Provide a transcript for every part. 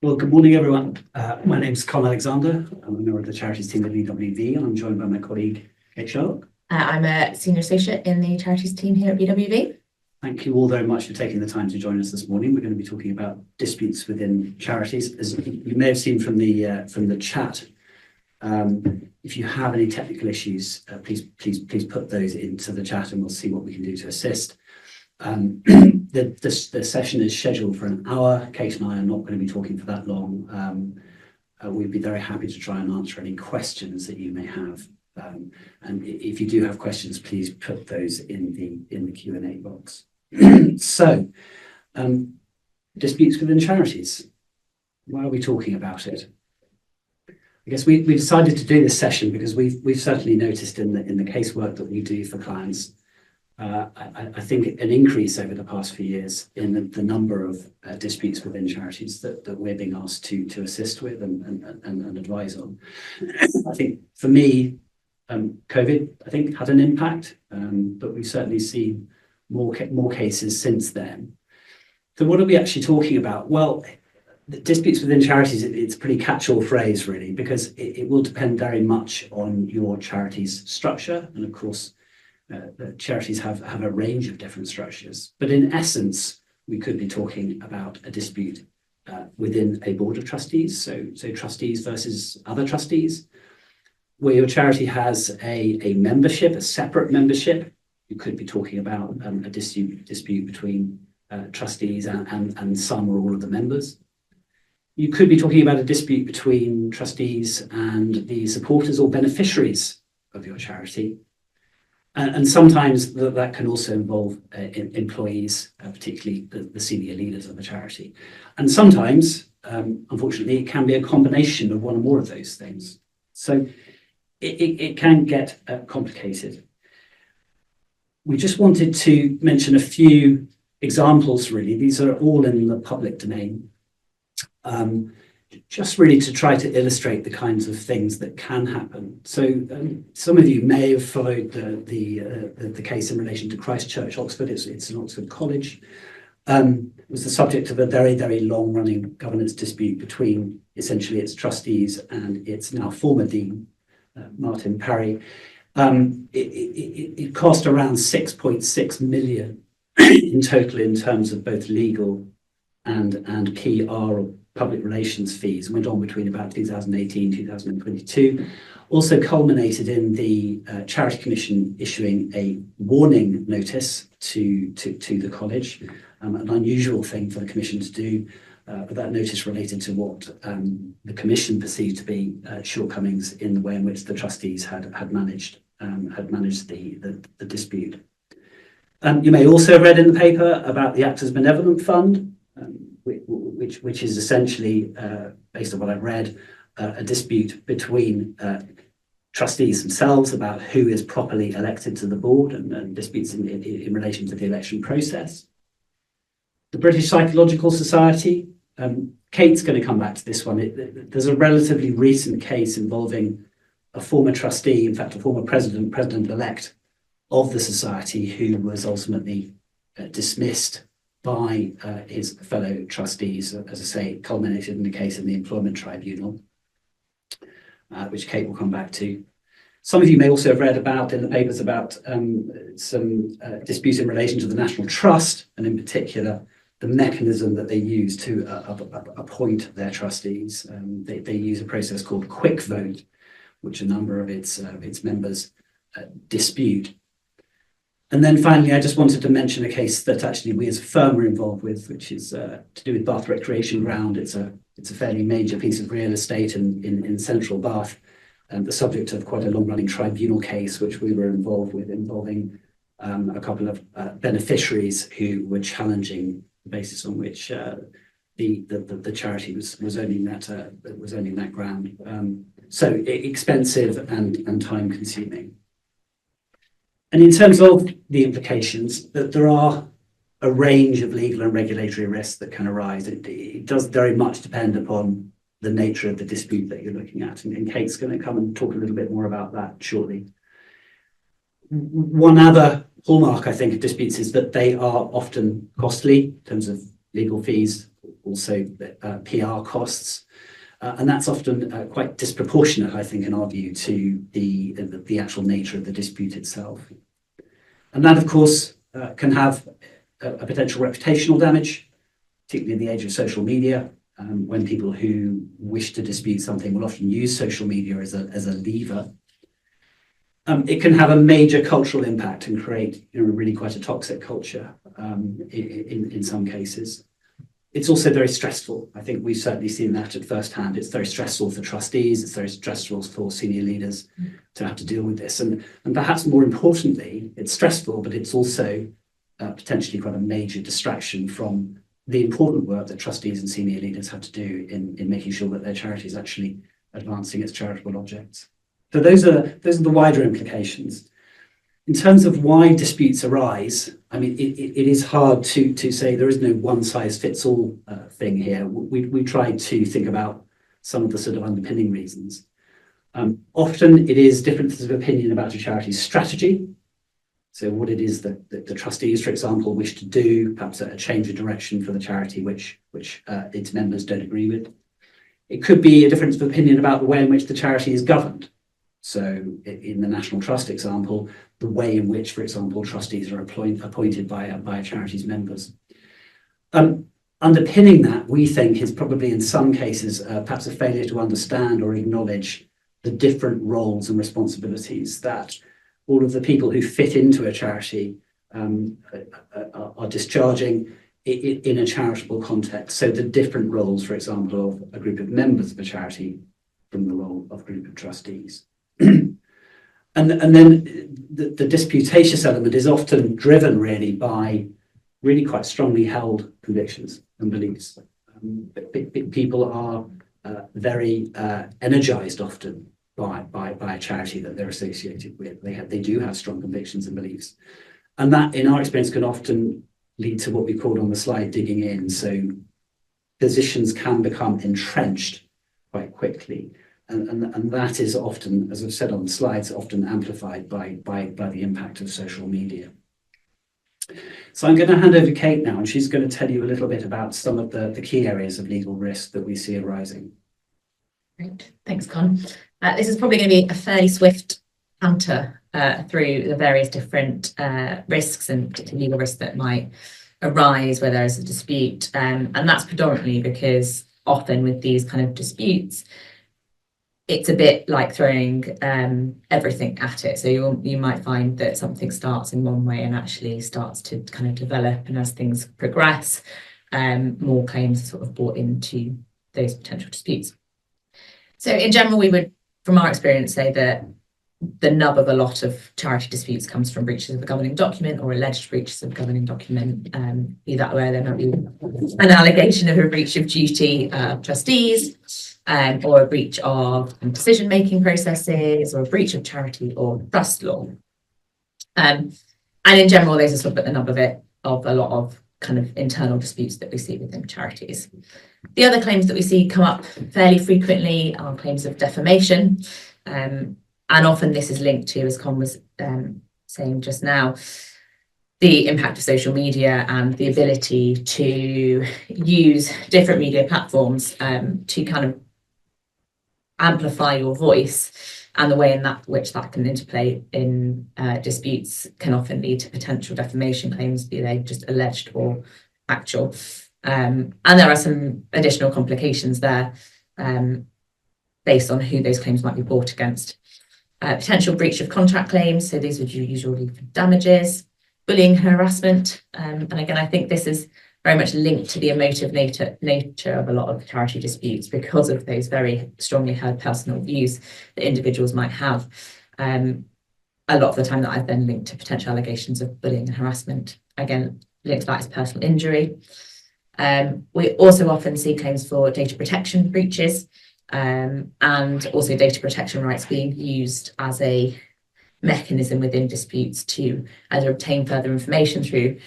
Well, good morning, everyone. My name's Colin Alexander. I'm a member of the Charities team at BWV, and I'm joined by my colleague, Kate Sherlock. I'm a senior associate in the Charities team here at BWV. Thank you all very much for taking the time to join us this morning. We're going to be talking about disputes within charities. As you may have seen from the chat, if you have any technical issues, please put those into the chat, and we'll see what we can do to assist. The session is scheduled for an hour. Kate and I are not going to be talking for that long. We'd be very happy to try and answer any questions that you may have. And if you do have questions, please put those in the Q&A box. So, disputes within charities. Why are we talking about it? I guess we decided to do this session because we've certainly noticed in the casework that we do for clients, I think an increase over the past few years in the number of disputes within charities that we're being asked to assist with and advise on. I think for me, COVID, I think, had an impact, but we've certainly seen more cases since then. So what are we actually talking about? Well, the disputes within charities, it's a pretty catch-all phrase, really, because it will depend very much on your charity's structure. And of course, charities have a range of different structures. But in essence, we could be talking about a dispute within a board of trustees, so trustees versus other trustees, where your charity has a membership, a separate membership. You could be talking about a dispute between trustees and some or all of the members. You could be talking about a dispute between trustees and the supporters or beneficiaries of your charity. And sometimes that can also involve employees, particularly the senior leaders of the charity. And sometimes, unfortunately, it can be a combination of one or more of those things. So it can get complicated. We just wanted to mention a few examples, really. These are all in the public domain. Just really to try to illustrate the kinds of things that can happen. So some of you may have followed the case in relation to Christ Church, Oxford. It's an Oxford college. It was the subject of a very, very long-running governance dispute between essentially its trustees and its now former dean, Martin Parry. It cost around 6.6 million in total in terms of both legal and PR or public relations fees, went on between about 2018 2022. Also culminated in the Charity Commission issuing a warning notice to the college, an unusual thing for the Commission to do, but that notice related to what the Commission perceived to be shortcomings in the way in which the trustees had managed the dispute. You may also have read in the paper about the Actors Benevolent Fund, which is essentially, based on what I've read, a dispute between trustees themselves about who is properly elected to the board and disputes in relation to the election process. The British Psychological Society, Kate's going to come back to this one. There's a relatively recent case involving a former trustee, in fact, a former president-elect of the society, who was ultimately dismissed by his fellow trustees. As I say, it culminated in a case in the Employment Tribunal, which Kate will come back to. Some of you may also have read about in the papers about some disputes in relation to the National Trust, and in particular, the mechanism that they use to appoint their trustees. They use a process called quick vote, which a number of its members dispute. And then finally, I just wanted to mention a case that actually we as a firm are involved with, which is to do with Bath Recreation Ground. It's a fairly major piece of real estate in central Bath, and the subject of quite a long-running tribunal case, which we were involved with, involving a couple of beneficiaries who were challenging the basis on which the charity was owning that ground. So expensive and time-consuming. And in terms of the implications, that there are a range of legal and regulatory risks that can arise. It does very much depend upon the nature of the dispute that you're looking at. And Kate's going to come and talk a little bit more about that shortly. One other hallmark, I think, of disputes is that they are often costly in terms of legal fees also PR costs. And that's often quite disproportionate, I think, in our view, to the actual nature of the dispute itself. And that, of course, can have a potential reputational damage, particularly in the age of social media, when people who wish to dispute something will often use social media as a lever. It can have a major cultural impact and create really quite a toxic culture in some cases. It's also very stressful. I think we've certainly seen that at first hand. It's very stressful for trustees. It's very stressful for senior leaders to have to deal with this. And perhaps more importantly, it's stressful, but it's also potentially quite a major distraction from the important work that trustees and senior leaders have to do in making sure that their charity is actually advancing its charitable objects. So those are the wider implications. In terms of why disputes arise, I mean, it is hard to say there is no one-size-fits-all thing here. We tried to think about some of the sort of underpinning reasons. Often it is differences of opinion about a charity's strategy. So what it is that the trustees, for example, wish to do, perhaps a change of direction for the charity which its members don't agree with. It could be a difference of opinion about the way in which the charity is governed. So in the National Trust example, the way in which, for example, trustees are appointed by a charity's members. Underpinning that, we think, is probably in some cases perhaps a failure to understand or acknowledge the different roles and responsibilities that all of the people who fit into a charity are discharging in a charitable context. So the different roles, for example, of a group of members of a charity from the role of a group of trustees. And then the disputatious element is often driven really by really quite strongly held convictions and beliefs. People are very energized often by a charity that they're associated with. They do have strong convictions and beliefs. And that, in our experience, can often lead to what we called on the slide digging in. So positions can become entrenched quite quickly. And that is often, as I've said on the slides, often amplified by the impact of social media. So I'm going to hand over to Kate now, and she's going to tell you a little bit about some of the key areas of legal risk that we see arising. Great, thanks, Con. This is probably going to be a fairly swift canter through the various different risks and particularly legal risks that might arise where there is a dispute. And that's predominantly because often with these kind of disputes, it's a bit like throwing everything at it. So you might find that something starts in one way and actually starts to kind of develop. And as things progress, more claims are sort of brought into those potential disputes. So in general, we would, from our experience, say that the nub of a lot of charity disputes comes from breaches of a governing document or alleged breaches of a governing document. Be that where there might be an allegation of a breach of duty of trustees, or a breach of decision-making processes, or a breach of charity or trust law. And in general, those are sort of at the nub of a lot of kind of internal disputes that we see within charities. The other claims that we see come up fairly frequently are claims of defamation. And often this is linked to, as Con was saying just now, the impact of social media and the ability to use different media platforms to kind of amplify your voice, and the way in which that can interplay in disputes can often lead to potential defamation claims, be they just alleged or actual. And there are some additional complications there based on who those claims might be brought against. Potential breach of contract claims, so these would usually for damages, bullying, harassment. And again, I think this is very much linked to the emotive nature of a lot of charity disputes because of those very strongly held personal views that individuals might have. A lot of the time that I've then linked to potential allegations of bullying and harassment. Again, linked to that is personal injury. We also often see claims for data protection breaches and also data protection rights being used as a mechanism within disputes to either obtain further information through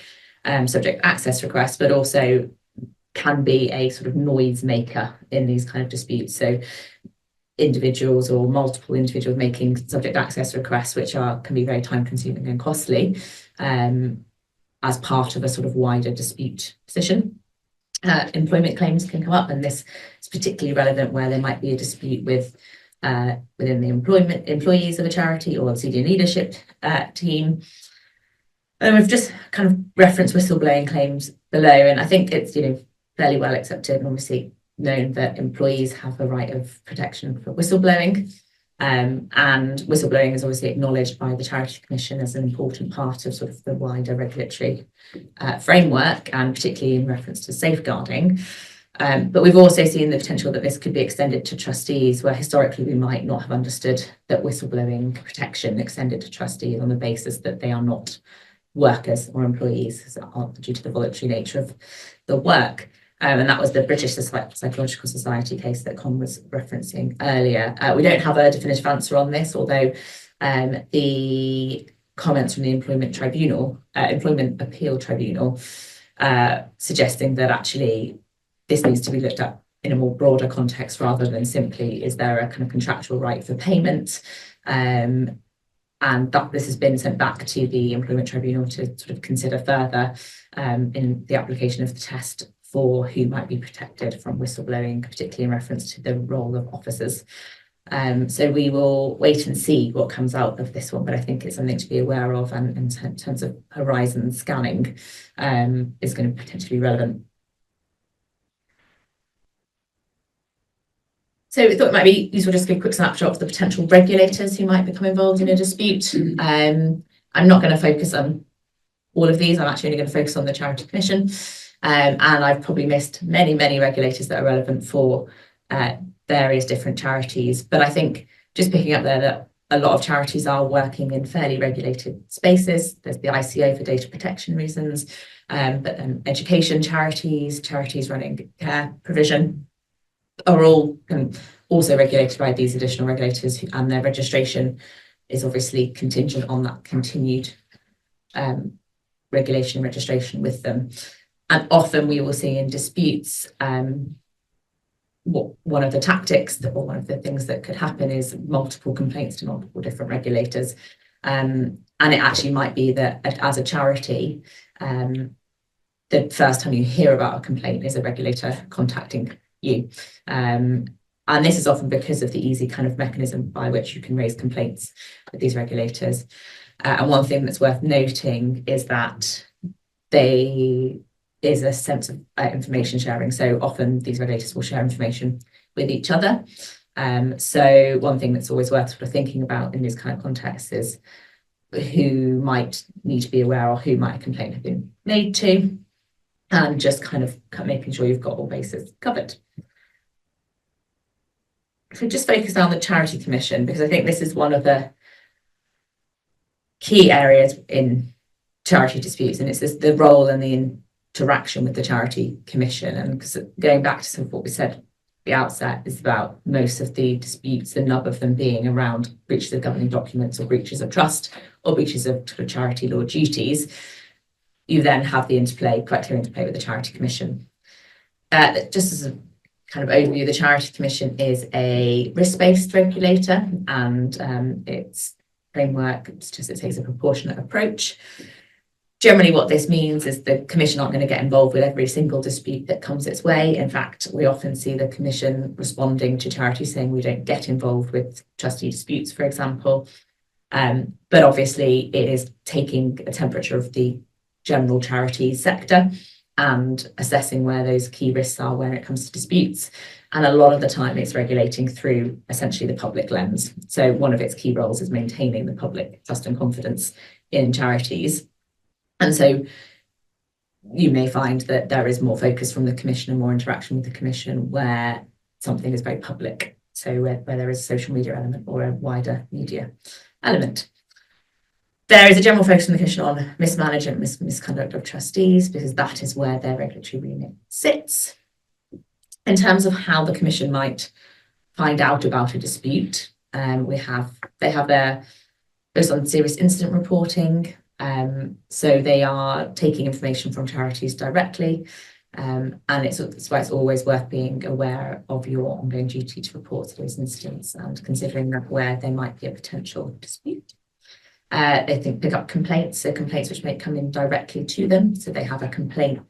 subject access requests, but also can be a sort of noise maker in these kind of disputes. So individuals or multiple individuals making subject access requests, which can be very time consuming and costly as part of a sort of wider dispute position. employment claims can come up, and this is particularly relevant where there might be a dispute with within the employees of a charity or the senior leadership team. And we've just kind of referenced whistleblowing claims below, and I think it's fairly well accepted and obviously known that employees have a right of protection for whistleblowing. And whistleblowing is obviously acknowledged by the Charity Commission as an important part of sort of the wider regulatory framework, and particularly in reference to safeguarding. But we've also seen the potential that this could be extended to trustees, where historically we might not have understood that whistleblowing protection extended to trustees on the basis that they are not workers or employees due to the voluntary nature of the work. And that was the British Psychological Society case that Con was referencing earlier. We don't have a definitive answer on this, although the comments from the Employment Appeal Tribunal, suggesting that actually this needs to be looked at in a more broader context rather than simply is there a kind of contractual right for payment, and that this has been sent back to the Employment Tribunal to sort of consider further in the application of the test for who might be protected from whistleblowing, particularly in reference to the role of officers. So we will wait and see what comes out of this one, but I think it's something to be aware of, and in terms of horizon scanning is going to potentially be relevant. So we thought it might be useful just to give a quick snapshot of the potential regulators who might become involved in a dispute. I'm not going to focus on all of these. I'm actually only going to focus on the Charity Commission. And I've probably missed many regulators that are relevant for various different charities. But I think just picking up there that a lot of charities are working in fairly regulated spaces. There's the ICO for data protection reasons, but education charities running care provision are all also regulated by these additional regulators, and their registration is obviously contingent on that continued regulation and registration with them. And often we will see in disputes, one of the tactics or one of the things that could happen is multiple complaints to multiple different regulators. And it actually might be that as a charity, the first time you hear about a complaint is a regulator contacting you. And this is often because of the easy kind of mechanism by which you can raise complaints with these regulators. And one thing that's worth noting is that there is a sense of information sharing. So often these regulators will share information with each other. So one thing that's always worth sort of thinking about in these kind of contexts is who might need to be aware, or who might a complaint have been made to, and just kind of making sure you've got all bases covered. If we just focus on the Charity Commission, because I think this is one of the key areas in charity disputes, and it's the role and the interaction with the Charity Commission. And because going back to some of what we said at the outset is about most of the disputes, the nub of them being around breaches of governing documents or breaches of trust or breaches of sort of charity law duties, you then have the quite clear interplay with the Charity Commission. Just as a kind of overview, the Charity Commission is a risk-based regulator, and its framework just takes a proportionate approach. Generally, what this means is the Commission aren't going to get involved with every single dispute that comes its way. In fact, we often see the Commission responding to charities saying we don't get involved with trustee disputes, for example. But obviously, it is taking a temperature of the general charity sector and assessing where those key risks are when it comes to disputes. And a lot of the time it's regulating through essentially the public lens. So one of its key roles is maintaining the public trust and confidence in charities. And so you may find that there is more focus from the Commission and more interaction with the Commission where something is very public. So where there is a social media element or a wider media element. There is a general focus from the Commission on mismanagement, misconduct of trustees, because that is where their regulatory remit sits. In terms of how the Commission might find out about a dispute, they have their focus on serious incident reporting. So they are taking information from charities directly, and it's why it's always worth being aware of your ongoing duty to report those incidents and considering that where there might be a potential dispute. They pick up complaints, so complaints which may come in directly to them. So they have a complaint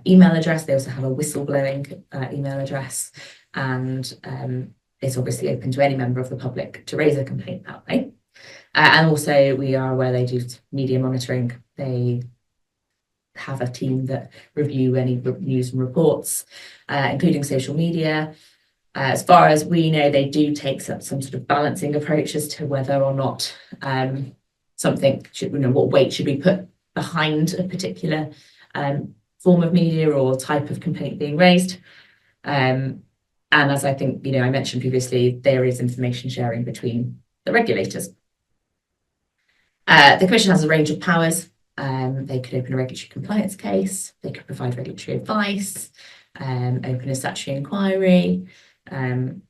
email address. They also have a whistleblowing email address, and it's obviously open to any member of the public to raise a complaint that way. And also we are aware they do media monitoring. They have a team that review any news and reports, including social media. As far as we know, they do take some sort of balancing approach as to whether or not something should, what weight should be put behind a particular form of media or type of complaint being raised. And as I think, I mentioned previously, there is information sharing between the regulators. The Commission has a range of powers. They could open a regulatory compliance case, they could provide regulatory advice, open a statutory inquiry,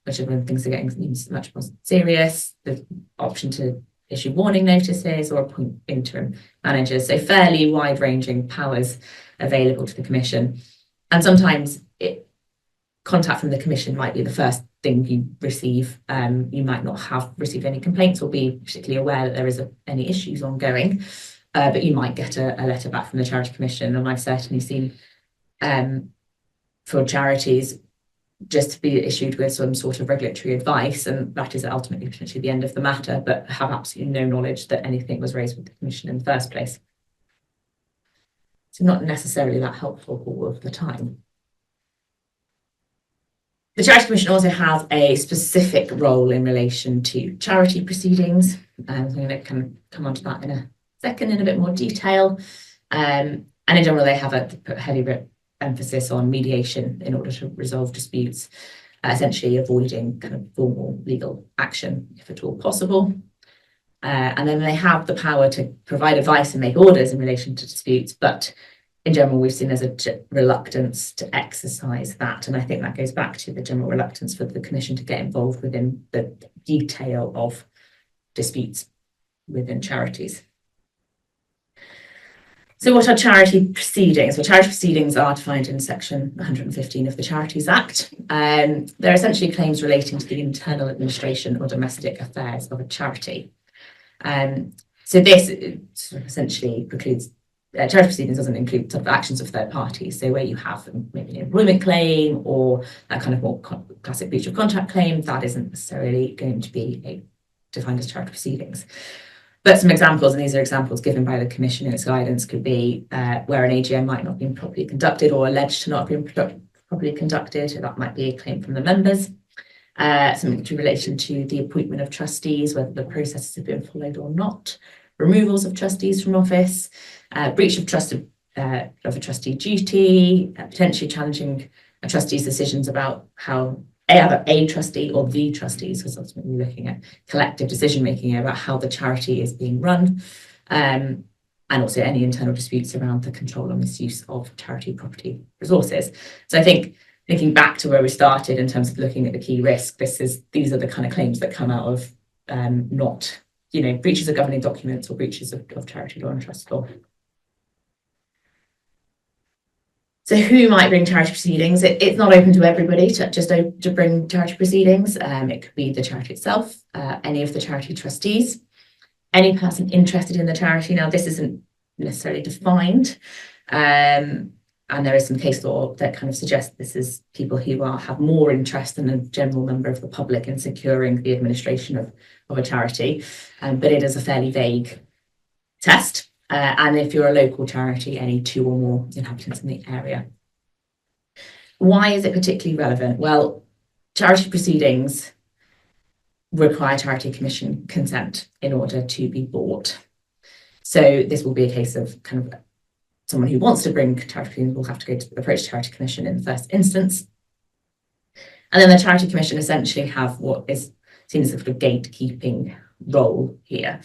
whichever when things are getting much more serious, the option to issue warning notices or appoint interim managers. So fairly wide-ranging powers available to the Commission. And sometimes contact from the Commission might be the first thing you receive. You might not have received any complaints or be particularly aware that there is any issues ongoing, but you might get a letter back from the Charity Commission. And I've certainly seen for charities just to be issued with some sort of regulatory advice, and that is ultimately potentially the end of the matter, but have absolutely no knowledge that anything was raised with the Commission in the first place. So not necessarily that helpful all of the time. The Charity Commission also has a specific role in relation to charity proceedings. I'm going to come on to that in a second in a bit more detail. And in general, they have a heavy emphasis on mediation in order to resolve disputes, essentially avoiding kind of formal legal action if at all possible. And then they have the power to provide advice and make orders in relation to disputes, but in general, we've seen there's a reluctance to exercise that. And I think that goes back to the general reluctance for the Commission to get involved within the detail of disputes within charities. So what are charity proceedings? Well, charity proceedings are defined in section 115 of the Charities Act. They're essentially claims relating to the internal administration or domestic affairs of a charity. So this sort of essentially precludes charity proceedings doesn't include sort of actions of third parties. So where you have maybe an employment claim or that kind of more classic breach of contract claim, that isn't necessarily going to be defined as charity proceedings. But some examples, and these are examples given by the Commission in its guidance, could be where an AGM might not have been properly conducted or alleged to not have been properly conducted. So that might be a claim from the members. Something in relation to the appointment of trustees, whether the processes have been followed or not. Removals of trustees from office, breach of trust of a trustee duty, potentially challenging a trustee's decisions about how either a trustee or the trustees, because ultimately looking at collective decision making about how the charity is being run, and also any internal disputes around the control and misuse of charity property resources. So I think thinking back to where we started in terms of looking at the key risk, these are the kind of claims that come out of not breaches of governing documents or breaches of charity law and trust law. So who might bring charity proceedings? It's not open to everybody to bring charity proceedings. It could be the charity itself, any of the charity trustees, any person interested in the charity. Now, this isn't necessarily defined, and there is some case law that kind of suggests this is people who have more interest than a general member of the public in securing the administration of a charity, but it is a fairly vague test. And if you're a local charity, any 2 or more inhabitants in the area. Why is it particularly relevant? Well, charity proceedings require Charity Commission consent in order to be brought. So this will be a case of kind of someone who wants to bring charity proceedings will have to approach Charity Commission in the first instance. And then the Charity Commission essentially have what is seen as a sort of gatekeeping role here.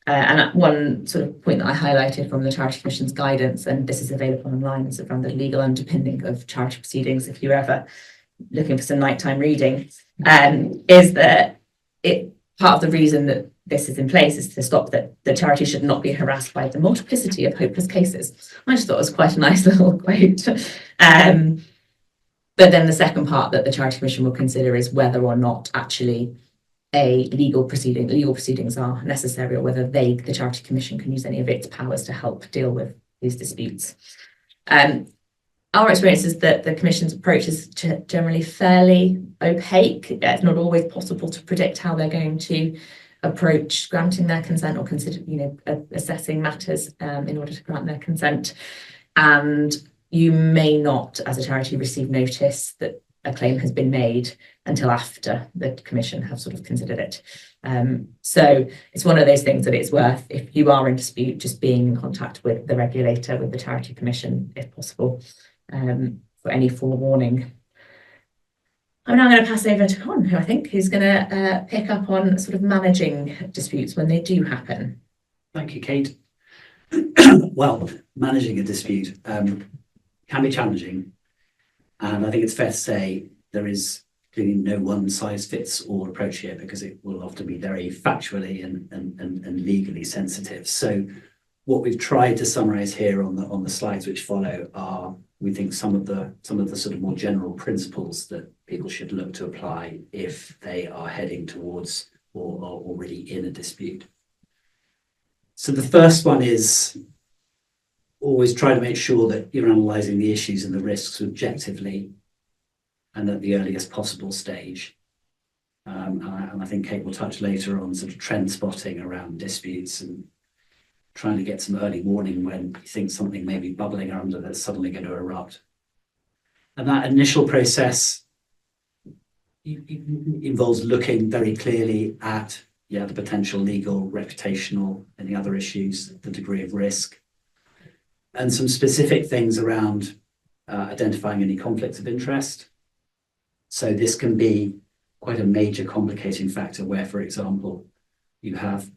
And one sort of point that I highlighted from the Charity Commission's guidance, and this is available online, is around the legal underpinning of charity proceedings, if you're ever looking for some nighttime reading, is that part of the reason that this is in place is to stop that the charity should not be harassed by the multiplicity of hopeless cases. I just thought it was quite a nice little quote. But then the second part that the Charity Commission will consider is whether or not actually legal proceedings are necessary, or whether the Charity Commission can use any of its powers to help deal with these disputes. Our experience is that the Commission's approach is generally fairly opaque. It's not always possible to predict how they're going to approach granting their consent or consider, assessing matters in order to grant their consent. And you may not, as a charity, receive notice that a claim has been made until after the Commission have sort of considered it. So it's one of those things that it's worth, if you are in dispute, just being in contact with the regulator, with the Charity Commission, if possible, for any forewarning. I'm now going to pass over to Con, who I think is going to pick up on sort of managing disputes when they do happen. Thank you, Kate. Well, managing a dispute can be challenging, and I think it's fair to say there is clearly no one size fits all approach here, because it will often be very factually and legally sensitive. So what we've tried to summarize here on the slides which follow are, we think, some of the sort of more general principles that people should look to apply if they are heading towards or are already in a dispute. So the first one is always try to make sure that you're analysing the issues and the risks objectively and at the earliest possible stage. And I think Kate will touch later on sort of trend spotting around disputes and trying to get some early warning when you think something may be bubbling under that's suddenly going to erupt. And that initial process involves looking very clearly at the potential legal, reputational, any other issues, the degree of risk, and some specific things around identifying any conflicts of interest. So this can be quite a major complicating factor where, for example, you have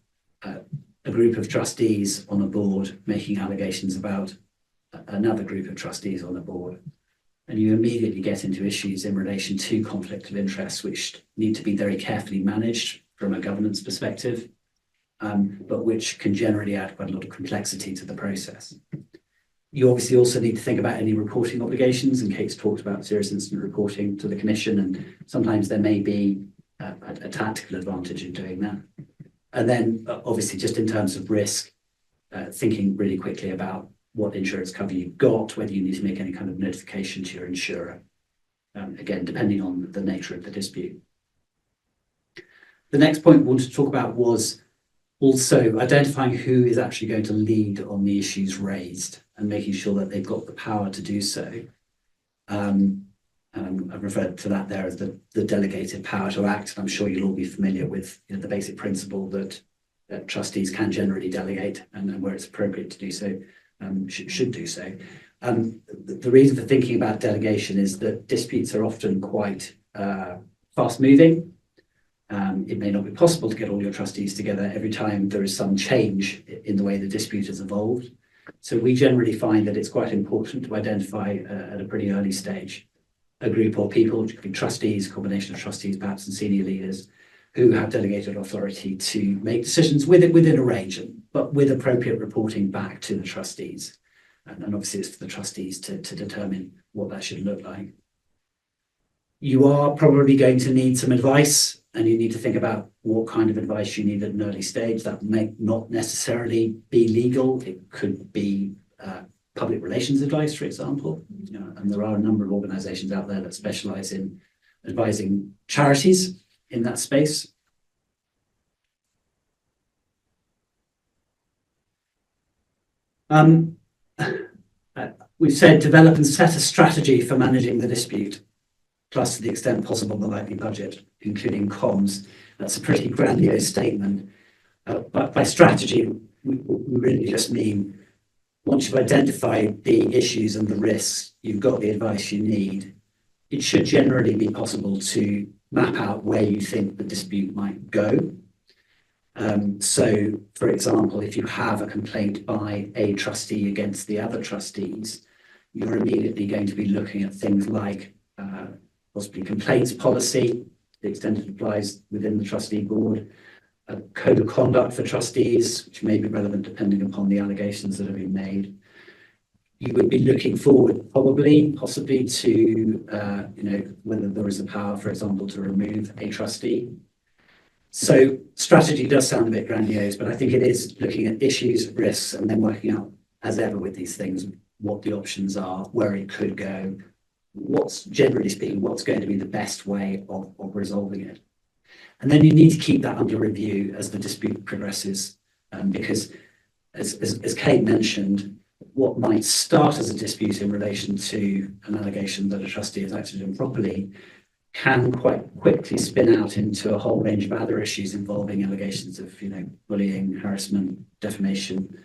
a group of trustees on a board making allegations about another group of trustees on a board, and you immediately get into issues in relation to conflict of interest, which need to be very carefully managed from a governance perspective, but which can generally add quite a lot of complexity to the process. You obviously also need to think about any reporting obligations, and Kate's talked about serious incident reporting to the Commission, and sometimes there may be a tactical advantage in doing that. And then obviously just in terms of risk, thinking really quickly about what insurance cover you've got, whether you need to make any kind of notification to your insurer, again, depending on the nature of the dispute. The next point we wanted to talk about was also identifying who is actually going to lead on the issues raised and making sure that they've got the power to do so. I've referred to that there as the delegated power to act. And I'm sure you'll all be familiar with the basic principle that trustees can generally delegate, and where it's appropriate to do so, should do so. The reason for thinking about delegation is that disputes are often quite fast moving. It may not be possible to get all your trustees together every time there is some change in the way the dispute has evolved. So we generally find that it's quite important to identify at a pretty early stage a group of people, which could be trustees, a combination of trustees perhaps and senior leaders, who have delegated authority to make decisions within a range, but with appropriate reporting back to the trustees. And obviously it's for the trustees to determine what that should look like. You are probably going to need some advice, and you need to think about what kind of advice you need at an early stage. That may not necessarily be legal. It could be public relations advice, for example. And there are a number of organisations out there that specialise in advising charities in that space. We've said develop and set a strategy for managing the dispute, plus to the extent possible the likely budget, including comms. That's a pretty grandiose statement. But by strategy, we really just mean once you've identified the issues and the risks, you've got the advice you need. It should generally be possible to map out where you think the dispute might go. So, for example, if you have a complaint by a trustee against the other trustees, you're immediately going to be looking at things like possibly complaints policy, to the extent it applies within the trustee board, a code of conduct for trustees, which may be relevant depending upon the allegations that have been made. You would be looking forward possibly to, whether there is a power, for example, to remove a trustee. So strategy does sound a bit grandiose, but I think it is looking at issues, risks, and then working out, as ever with these things, what the options are, where it could go, what's, generally speaking, what's going to be the best way of resolving it. And then you need to keep that under review as the dispute progresses, because as Kate mentioned, what might start as a dispute in relation to an allegation that a trustee has acted improperly can quite quickly spin out into a whole range of other issues involving allegations of, bullying, harassment, defamation.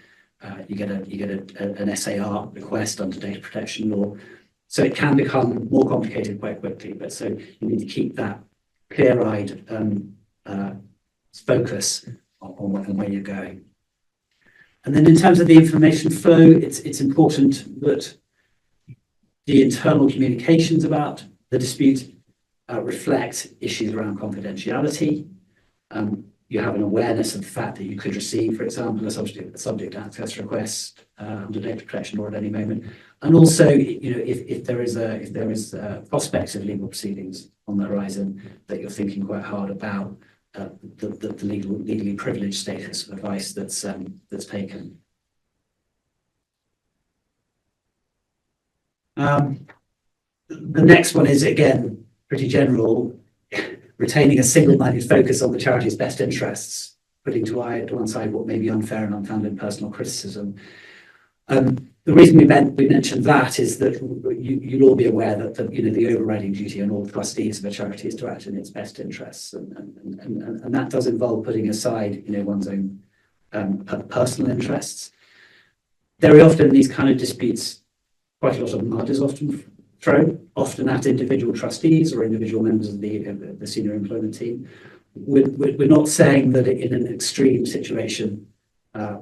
You get an SAR request under data protection law, so it can become more complicated quite quickly. But so you need to keep that clear-eyed focus on where you're going. And then in terms of the information flow, it's important that the internal communications about the dispute reflect issues around confidentiality. You have an awareness of the fact that you could receive, for example, a subject access request under data protection law at any moment, and also, if there is prospects of legal proceedings on the horizon, that you're thinking quite hard about the legally privileged status of advice that's taken. The next one is, again, pretty general: retaining a single-minded focus on the charity's best interests, putting to one side what may be unfair and unfounded personal criticism. The reason we mentioned that is that you'll all be aware that the overriding duty on all trustees of a charity is to act in its best interests, and that does involve putting aside one's own personal interests. Very often, these kind of disputes, quite a lot of mud is often thrown, often at individual trustees or individual members of the senior employment team. We're not saying that in an extreme situation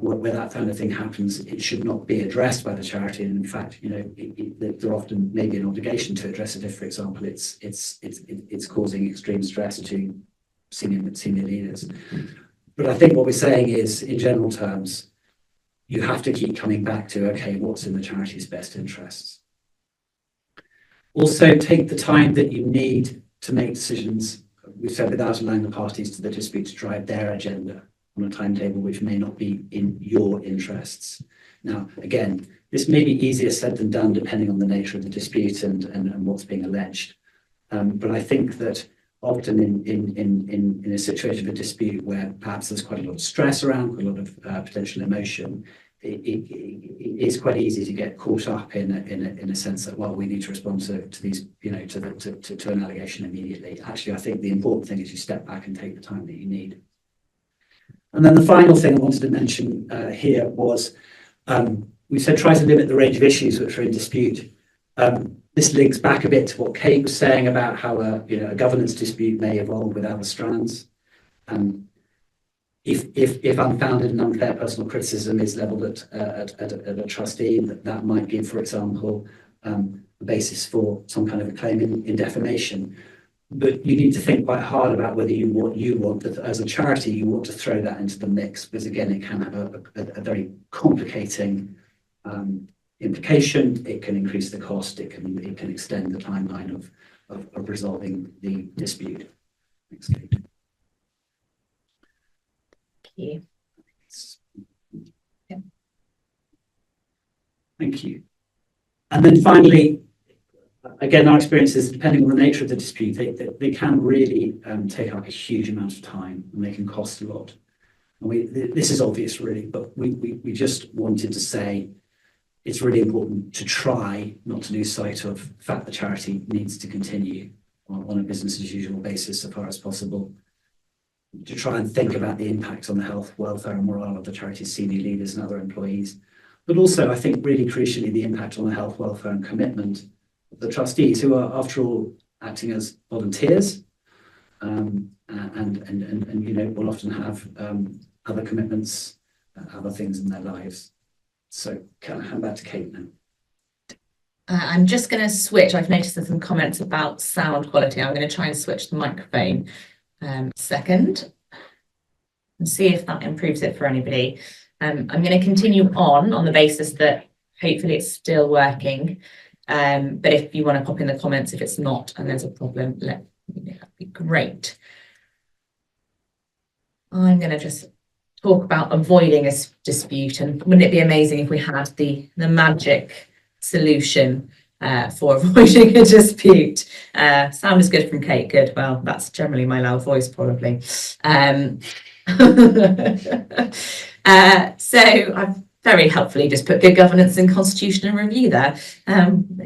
where that kind of thing happens, it should not be addressed by the charity. And in fact, there often may be an obligation to address it if, for example, it's causing extreme stress to senior leaders. But I think what we're saying is, in general terms, you have to keep coming back to, okay, what's in the charity's best interests? Also, take the time that you need to make decisions, we've said, without allowing the parties to the dispute to drive their agenda on a timetable which may not be in your interests. Now, again, this may be easier said than done depending on the nature of the dispute and what's being alleged. But I think that often in a situation of a dispute where perhaps there's quite a lot of stress around, quite a lot of potential emotion, it's quite easy to get caught up in a sense that, well, we need to respond to these, to an allegation immediately. Actually, I think the important thing is you step back and take the time that you need. And then the final thing I wanted to mention here was, we said try to limit the range of issues which are in dispute. This links back a bit to what Kate was saying about how a governance dispute may evolve with other strands. If unfounded and unfair personal criticism is levelled at a trustee, that might give, for example, a basis for some kind of a claim in defamation. But you need to think quite hard about whether you want that as a charity, you want to throw that into the mix, because again, it can have a very complicating implication. It can increase the cost. It can extend the timeline of resolving the dispute. Thanks, Kate. you. Yeah. Thank you. And then finally, again, our experience is, depending on the nature of the dispute, they can really take up a huge amount of time, and they can cost a lot. And this is obvious, really, but we just wanted to say it's really important to try not to lose sight of the fact the charity needs to continue on a business as usual basis so far as possible, to try and think about the impact on the health, welfare and morale of the charity's senior leaders and other employees. But also, I think really crucially, the impact on the health, welfare and commitment of the trustees, who are, after all, acting as volunteers and will often have other commitments, other things in their lives. So can I hand back to Kate now? I'm just going to switch. I've noticed there's some comments about sound quality. I'm going to try and switch the microphone second and see if that improves it for anybody. I'm going to continue on the basis that hopefully it's still working. But if you want to pop in the comments if it's not and there's a problem, let me know. That'd be great. I'm going to just talk about avoiding a dispute, and wouldn't it be amazing if we had the magic solution for avoiding a dispute. Sound is good from Kate. Good. Well, that's generally my loud voice, probably. So I've very helpfully just put good governance and constitutional review there.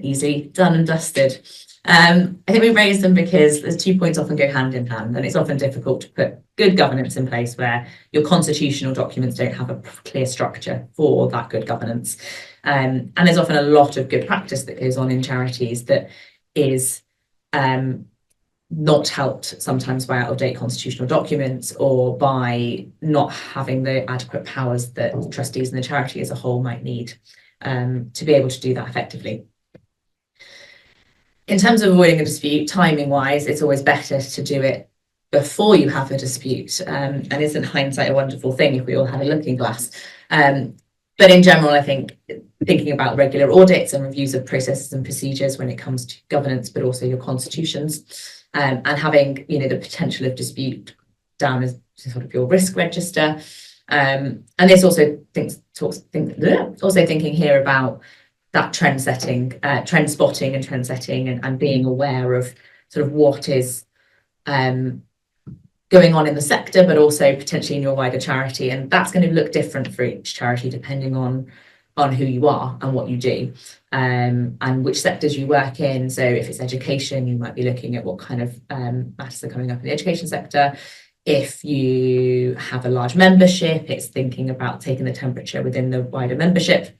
Easy, done and dusted. I think we raised them because there's 2 points often go hand in hand, and it's often difficult to put good governance in place where your constitutional documents don't have a clear structure for that good governance. And there's often a lot of good practice that goes on in charities that is not helped sometimes by out-of-date constitutional documents or by not having the adequate powers that trustees and the charity as a whole might need to be able to do that effectively. In terms of avoiding a dispute, timing-wise, it's always better to do it before you have a dispute. And isn't hindsight a wonderful thing if we all had a looking glass? But in general, I think thinking about regular audits and reviews of processes and procedures when it comes to governance, but also your constitutions, and having, you know, the potential of dispute down as sort of your risk register. And this also thinking here about that trend spotting and being aware of sort of what is going on in the sector, but also potentially in your wider charity. And that's going to look different for each charity depending on who you are and what you do, and which sectors you work in. So if it's education, you might be looking at what kind of matters are coming up in the education sector. If you have a large membership, it's thinking about taking the temperature within the wider membership.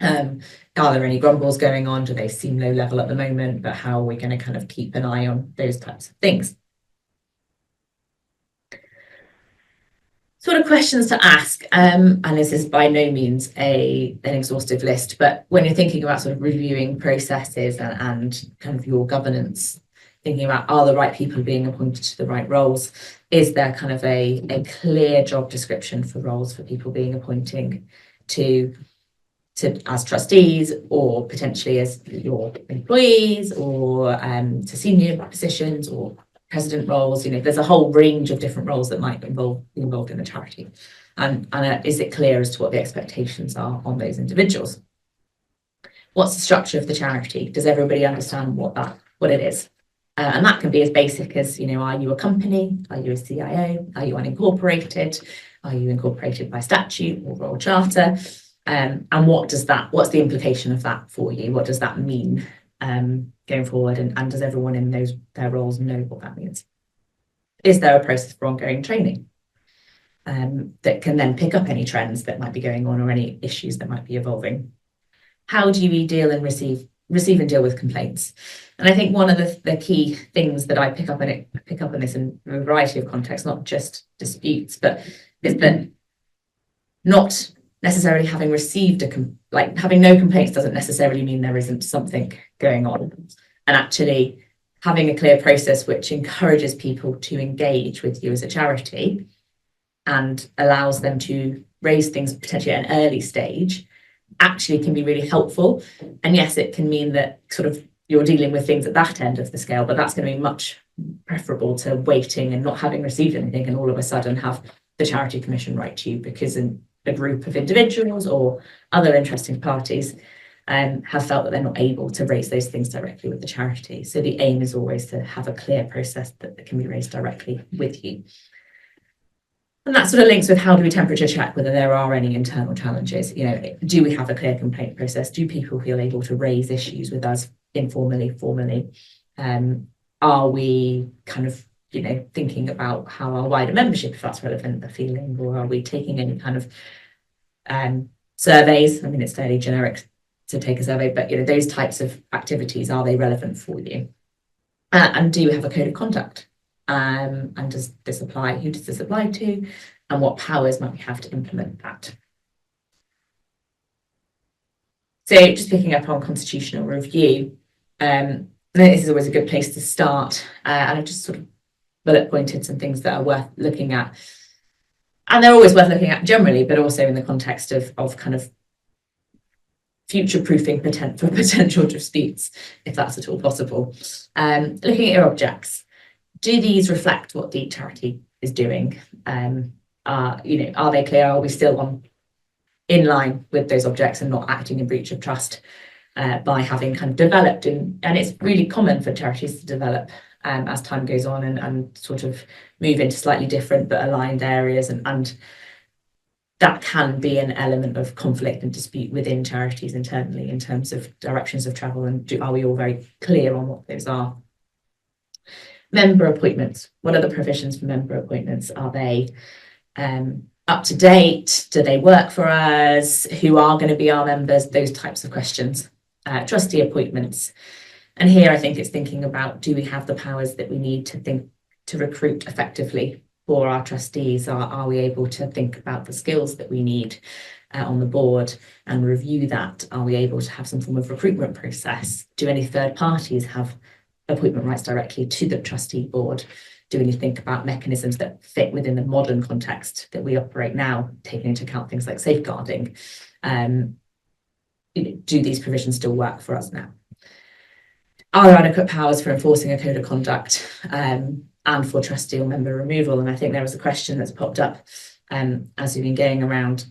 Are there any grumbles going on? Do they seem low level at the moment? But how are we going to kind of keep an eye on those types of things? Sort of questions to ask, and this is by no means an exhaustive list, but when you're thinking about sort of reviewing processes and kind of your governance, thinking about are the right people being appointed to the right roles? Is there kind of a clear job description for roles for people being appointed to as trustees or potentially as your employees or to senior positions or president roles? You know, there's a whole range of different roles that might be involved in a charity, and is it clear as to what the expectations are on those individuals? What's the structure of the charity? Does everybody understand what it is? And that can be as basic as, you know, are you a company? Are you a CIO? Are you unincorporated? Are you incorporated by statute or royal charter? And what's the implication of that for you? What does that mean going forward? And does everyone in their roles know what that means? Is there a process for ongoing training that can then pick up any trends that might be going on or any issues that might be evolving? How do you deal and receive and deal with complaints? And I think one of the key things that I pick up on this in a variety of contexts, not just disputes, but is that not necessarily having received having no complaints doesn't necessarily mean there isn't something going on. And actually having a clear process which encourages people to engage with you as a charity and allows them to raise things potentially at an early stage actually can be really helpful. And yes, it can mean that sort of you're dealing with things at that end of the scale, but that's going to be much preferable to waiting and not having received anything and all of a sudden have the Charity Commission write to you because a group of individuals or other interested parties have felt that they're not able to raise those things directly with the charity. So the aim is always to have a clear process that can be raised directly with you. And that sort of links with how do we temperature check whether there are any internal challenges? You know, do we have a clear complaint process? Do people feel able to raise issues with us informally, formally? Are we kind of, you know, thinking about how our wider membership, if that's relevant, are feeling, or are we taking any kind of surveys? I mean, it's fairly generic to take a survey, but, you know, those types of activities, are they relevant for you? And do you have a code of conduct? And does this apply? Who does this apply to? And what powers might we have to implement that? So just picking up on constitutional review, I think this is always a good place to start. And I've just sort of bullet pointed some things that are worth looking at. And they're always worth looking at generally, but also in the context of kind of future-proofing potential disputes, if that's at all possible. Looking at your objects. Do these reflect what the charity is doing? You know, are they clear? Are we still in line with those objects and not acting in breach of trust? by having kind of developed and it's really common for charities to develop as time goes on and sort of move into slightly different but aligned areas, and that can be an element of conflict and dispute within charities internally in terms of directions of travel, and are we all very clear on what those are. Member appointments. What are the provisions for member appointments? Are they up to date? Do they work for us? Who are going to be our members? Those types of questions. Trustee appointments. And here I think it's thinking about, do we have the powers that we need to recruit effectively for our trustees? Are we able to think about the skills that we need on the board and review that? Are we able to have some form of recruitment process? Do any third parties have appointment rights directly to the trustee board? Do we need to think about mechanisms that fit within the modern context that we operate now, taking into account things like safeguarding? Do these provisions still work for us now? Are there adequate powers for enforcing a code of conduct and for trustee or member removal? And I think there was a question that's popped up as we've been going around,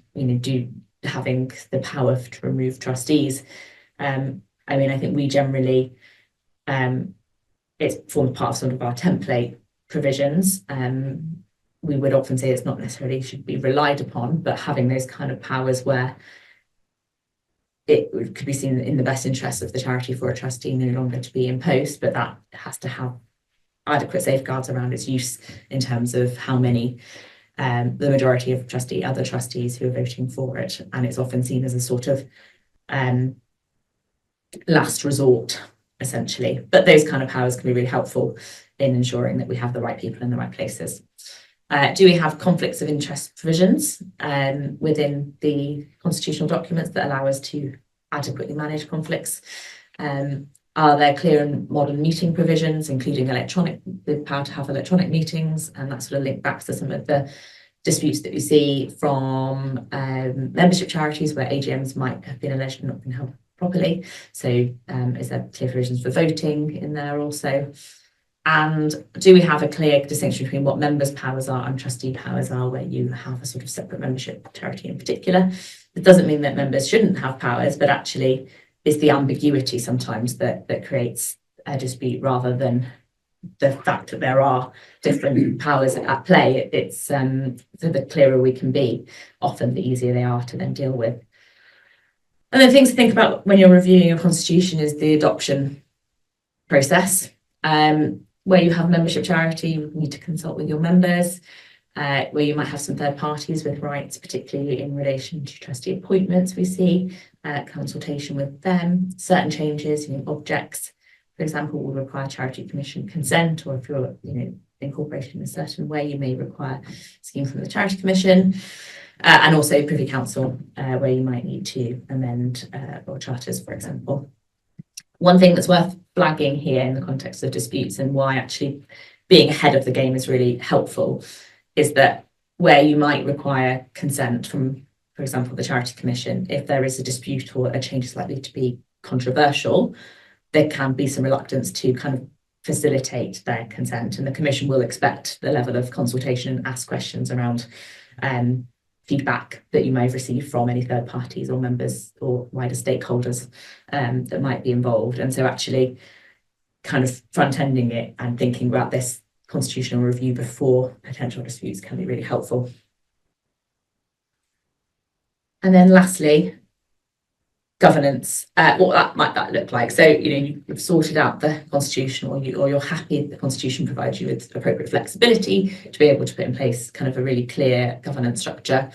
having the power to remove trustees. I think we generally, it forms part of sort of our template provisions. We would often say it's not necessarily should be relied upon, but having those kind of powers where it could be seen in the best interest of the charity for a trustee no longer to be in post, but that has to have adequate safeguards around its use in terms of how many, the majority of other trustees who are voting for it. And it's often seen as a sort of last resort, essentially. But those kind of powers can be really helpful in ensuring that we have the right people in the right places. Do we have conflicts of interest provisions within the constitutional documents that allow us to adequately manage conflicts? Are there clear and modern meeting provisions, including the power to have electronic meetings? And that sort of linked back to some of the disputes that we see from membership charities where AGMs might have been alleged not been held properly. So is there clear provisions for voting in there also? And do we have a clear distinction between what members' powers are and trustee powers are, where you have a sort of separate membership charity in particular? It doesn't mean that members shouldn't have powers, but actually it's the ambiguity sometimes that creates a dispute rather than the fact that there are different powers at play. It's so the clearer we can be, often the easier they are to then deal with. And then things to think about when you're reviewing a constitution is the adoption process. Where you have membership charity, you need to consult with your members, where you might have some third parties with rights, particularly in relation to trustee appointments. We see consultation with them. Certain changes, objects, for example, will require charity commission consent, or if you're incorporated in a certain way, you may require scheme from the charity commission. And also Privy Council, where you might need to amend or charters, for example. One thing that's worth flagging here in the context of disputes and why actually being ahead of the game is really helpful is that where you might require consent from, for example, the Charity Commission, if there is a dispute or a change is likely to be controversial, there can be some reluctance to kind of facilitate their consent, and the Commission will expect the level of consultation and ask questions around feedback that you may have received from any third parties or members or wider stakeholders that might be involved. And so actually kind of front-ending it and thinking about this constitutional review before potential disputes can be really helpful. And then lastly, governance, what that might look like. So, you've sorted out the constitution, or you're happy the constitution provides you with appropriate flexibility to be able to put in place kind of a really clear governance structure.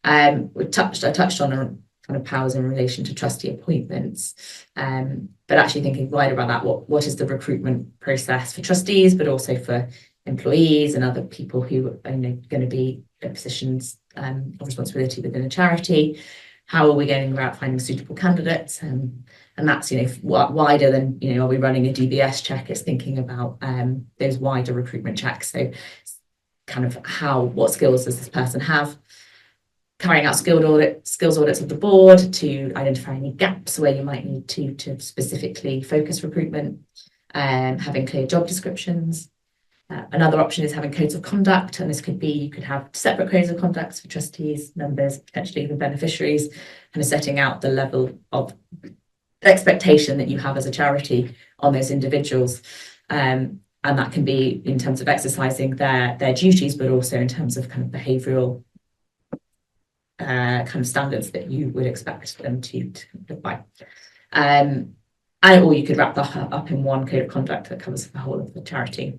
I touched on kind of powers in relation to trustee appointments, but actually thinking wider about that, what is the recruitment process for trustees, but also for employees and other people who are going to be in positions of responsibility within a charity. How are we going about finding suitable candidates? And that's, wider than, are we running a DBS check? It's thinking about those wider recruitment checks. So kind of what skills does this person have? Carrying out skills audits of the board to identify any gaps where you might need to specifically focus recruitment, having clear job descriptions. Another option is having codes of conduct, and this could be, you could have separate codes of conduct for trustees, members, potentially even beneficiaries, kind of setting out the level of expectation that you have as a charity on those individuals. And that can be in terms of exercising their duties, but also in terms of kind of behavioural kind of standards that you would expect them to live by. Or you could wrap that up in one code of conduct that covers the whole of the charity.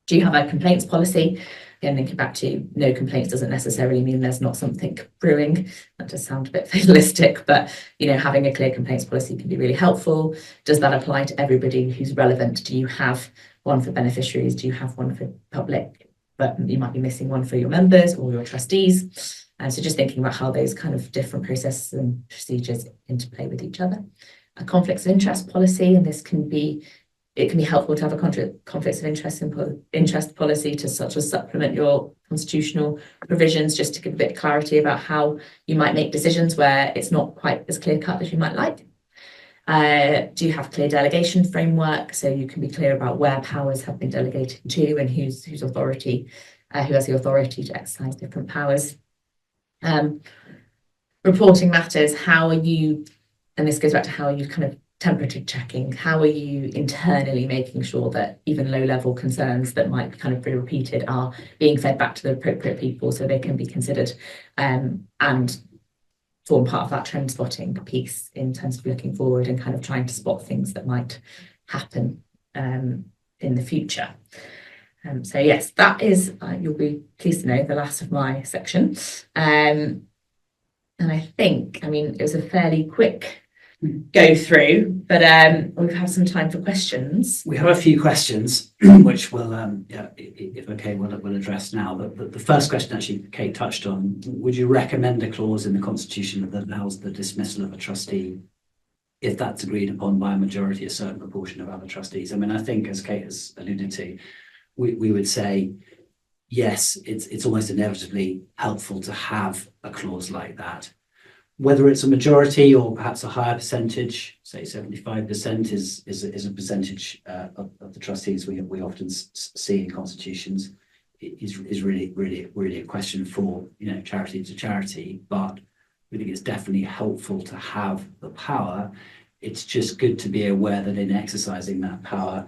Do you have a complaints policy? Again, thinking back to no complaints doesn't necessarily mean there's not something brewing. That does sound a bit fatalistic, but having a clear complaints policy can be really helpful. Does that apply to everybody who's relevant? Do you have one for beneficiaries? Do you have one for public? But you might be missing one for your members or your trustees. And so just thinking about how those kind of different processes and procedures interplay with each other. A conflicts of interest policy, and it can be helpful to have a conflicts of interest policy to such as supplement your constitutional provisions, just to give a bit of clarity about how you might make decisions where it's not quite as clear cut as you might like. Do you have clear delegation framework, so you can be clear about where powers have been delegated to and who has the authority to exercise different powers. Reporting matters. How are you, and this goes back to how you kind of temperature checking, how are you internally making sure that even low-level concerns that might kind of be repeated are being fed back to the appropriate people so they can be considered and form part of that trend spotting piece in terms of looking forward and kind of trying to spot things that might happen in the future. So yes, that is, you'll be pleased to know, the last of my section. And I think, it was a fairly quick go through, but we've had some time for questions. We have a few questions, which we'll, if okay, we'll address now. But the first question actually Kate touched on: would you recommend a clause in the Constitution that allows the dismissal of a trustee if that's agreed upon by a majority, a certain proportion of other trustees? I think, as Kate has alluded to, we would say yes, it's almost inevitably helpful to have a clause like that. Whether it's a majority or perhaps a higher percentage, say 75% is a percentage of the trustees we often see in constitutions, is really a question for charity to charity. But we think it's definitely helpful to have the power. It's just good to be aware that in exercising that power,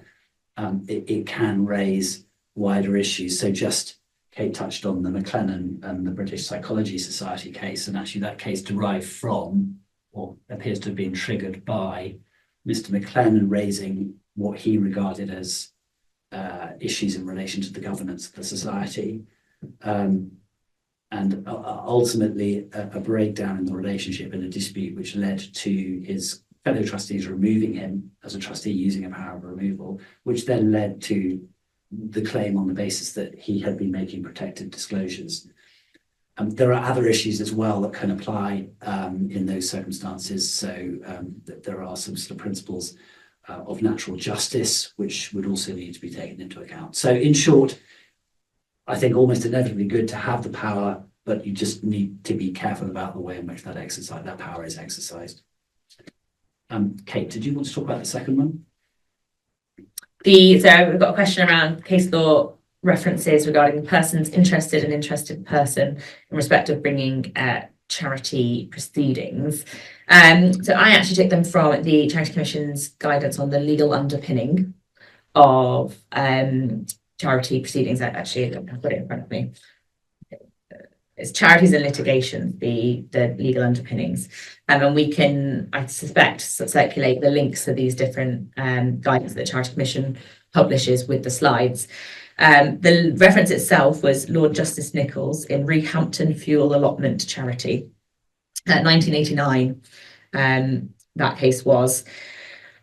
it can raise wider issues. So just Kate touched on the McLennan and the British Psychology Society case, and actually that case derived from, or appears to have been triggered by, Mr. McLennan raising what he regarded as issues in relation to the governance of the society, and ultimately a breakdown in the relationship and a dispute which led to his fellow trustees removing him as a trustee using a power of removal, which then led to the claim on the basis that he had been making protected disclosures. There are other issues as well that can apply in those circumstances. So there are some sort of principles of natural justice, which would also need to be taken into account. So in short, I think almost inevitably good to have the power, but you just need to be careful about the way in which that power is exercised. Kate, did you want to talk about the second one? So we've got a question around case law references regarding persons interested and interested person in respect of bringing charity proceedings. So I actually took them from the Charity Commission's guidance on the legal underpinning of charity proceedings. Actually, I've got it in front of me. It's charities and litigation, the legal underpinnings. And we can, I suspect, circulate the links to these different guidance that the Charity Commission publishes with the slides. The reference itself was Lord Justice Nichols in Rehampton Fuel Allotment Charity, 1989, that case was.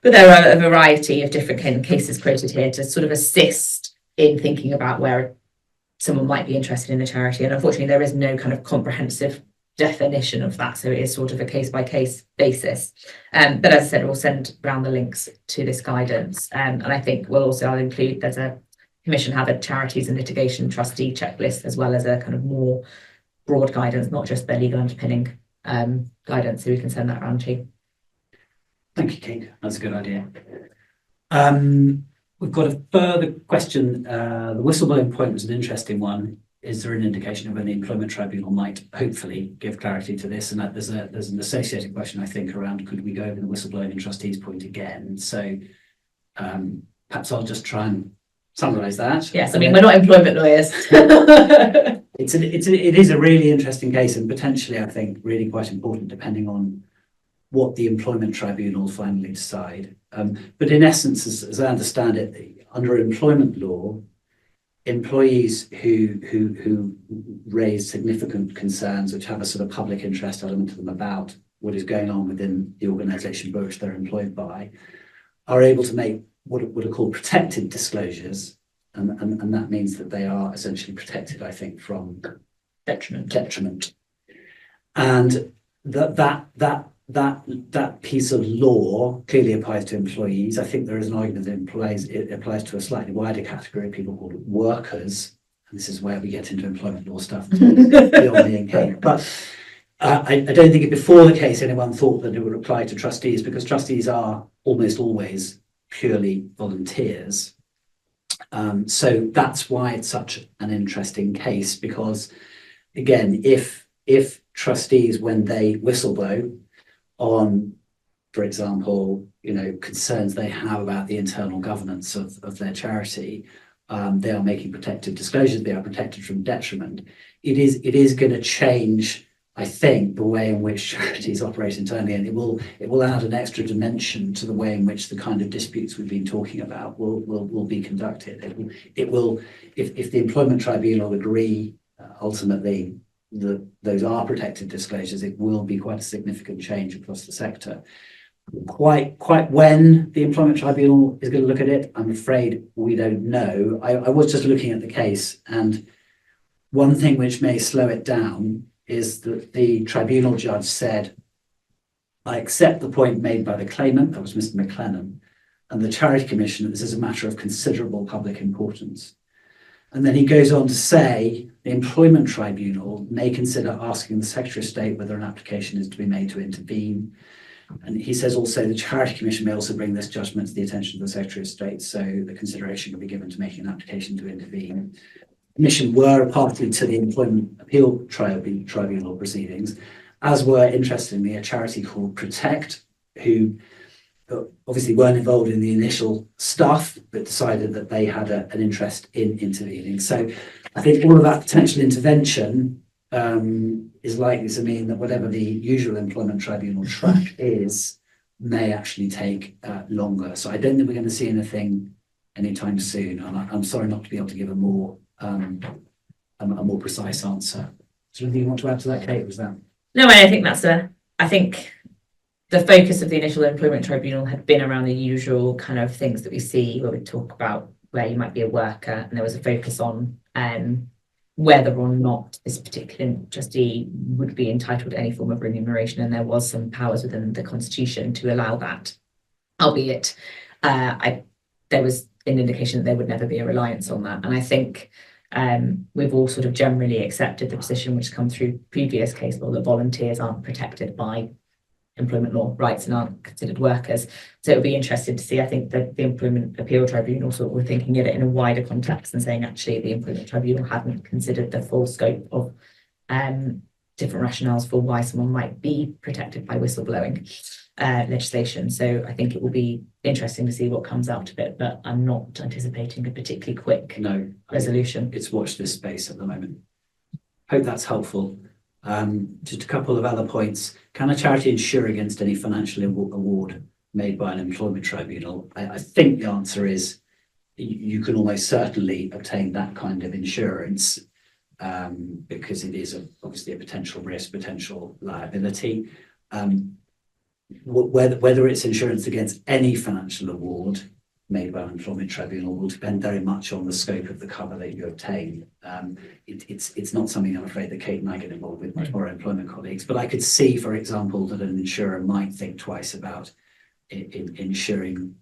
But there are a variety of different cases quoted here to sort of assist in thinking about where someone might be interested in a charity. And unfortunately, there is no kind of comprehensive definition of that. So it is sort of a case-by-case basis. But as I said, we'll send around the links to this guidance. And I think I'll include, there's a Commission have a charities and litigation trustee checklist, as well as a kind of more broad guidance, not just their legal underpinning guidance. So we can send that around too. Thank you, Kate. That's a good idea. We've got a further question. The whistleblowing point was an interesting one. is there an indication of when the employment tribunal might hopefully give clarity to this? And that there's an associated question, I think, around could we go over the whistleblowing and trustees point again? So perhaps I'll just try and summarise that. Yes, I mean, we're not employment lawyers. It is a really interesting case, and potentially, I think, really quite important, depending on what the employment tribunal finally decide. But in essence, as I understand it, under employment law, employees who raise significant concerns, which have a sort of public interest element to them about what is going on within the organisation by which they're employed by, are able to make what are called protected disclosures, and that means that they are essentially protected, I think, from detriment. And that piece of law clearly applies to employees. I think there is an argument that it applies to a slightly wider category of people called workers. And this is where we get into employment law stuff beyond the case. But I don't think before the case anyone thought that it would apply to trustees, because trustees are almost always purely volunteers. So that's why it's such an interesting case, because again, if trustees, when they whistleblow on, for example, concerns they have about the internal governance of their charity, they are making protective disclosures, they are protected from detriment. It is going to change, I think, the way in which charities operate internally, and it will add an extra dimension to the way in which the kind of disputes we've been talking about will be conducted. It will, if the employment tribunal agree ultimately that those are protected disclosures, it will be quite a significant change across the sector. Quite when the employment tribunal is going to look at it, I'm afraid we don't know. I was just looking at the case, and one thing which may slow it down is that the tribunal judge said, I accept the point made by the claimant, that was Mr. McLennan, and the Charity Commission, that this is a matter of considerable public importance. And then he goes on to say the employment tribunal may consider asking the Secretary of State whether an application is to be made to intervene. And he says also the Charity Commission may also bring this judgment to the attention of the Secretary of State, so the consideration can be given to making an application to intervene. The Commission were a party to the Employment Appeal Tribunal proceedings, as were, interestingly, a charity called Protect, who obviously weren't involved in the initial stuff, but decided that they had an interest in intervening. So I think all of that potential intervention is likely to mean that whatever the usual employment tribunal track is, may actually take longer. So I don't think we're going to see anything anytime soon. And I'm sorry not to be able to give a more precise answer. Is there anything you want to add to that, Kate? Was that? No, I think I think the focus of the initial employment tribunal had been around the usual kind of things that we see where we talk about where you might be a worker, and there was a focus on whether or not this particular trustee would be entitled to any form of remuneration, and there was some powers within the Constitution to allow that, albeit there was an indication that there would never be a reliance on that. And I think we've all sort of generally accepted the position which has come through previous case law that volunteers aren't protected by employment law rights and aren't considered workers. So it'll be interesting to see. I think that the Employment Appeal Tribunal sort of were thinking of it in a wider context and saying actually the Employment Tribunal hadn't considered the full scope of different rationales for why someone might be protected by whistleblowing legislation. So I think it will be interesting to see what comes out of it, but I'm not anticipating a particularly quick resolution. It's watch this space at the moment. Hope that's helpful. Just a couple of other points. Can a charity insure against any financial award made by an employment tribunal? I think the answer is you can almost certainly obtain that kind of insurance because it is obviously a potential risk, potential liability. Whether it's insurance against any financial award made by an employment tribunal will depend very much on the scope of the cover that you obtain. It's not something I'm afraid that Kate and I get involved with much more employment colleagues, but I could see, for example, that an insurer might think twice about insuring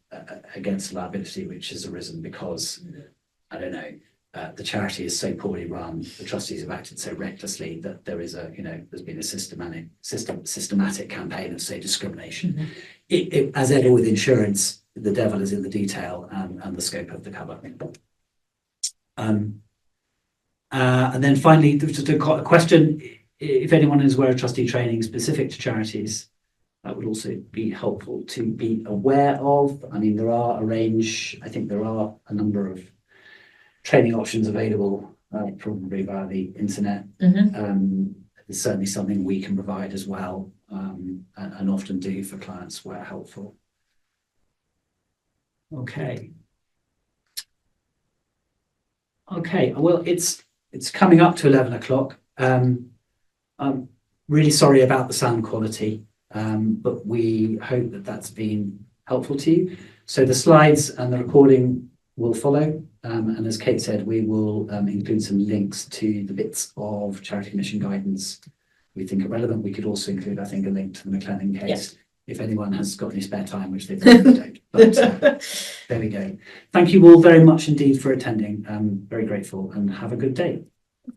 against liability which has arisen because, I don't know, the charity is so poorly run, the trustees have acted so recklessly that there is there's been a systematic campaign of, say, discrimination. As ever with insurance, the devil is in the detail and the scope of the cover. And then finally, there was just a question, if anyone is aware of trustee training specific to charities, that would also be helpful to be aware of. I mean, there are I think there are a number of training options available, probably via the internet. It's certainly something we can provide as well, and often do for clients where helpful. Okay. Okay, well, it's coming up to 11 o'clock. I'm really sorry about the sound quality, but we hope that that's been helpful to you. So the slides and the recording will follow. And as Kate said, we will include some links to the bits of charity mission guidance we think are relevant. We could also include, I think, a link to the McLennan case, if anyone has got any spare time, which they probably don't. But there we go. Thank you all very much indeed for attending. I'm very grateful, and have a good day.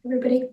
Everybody.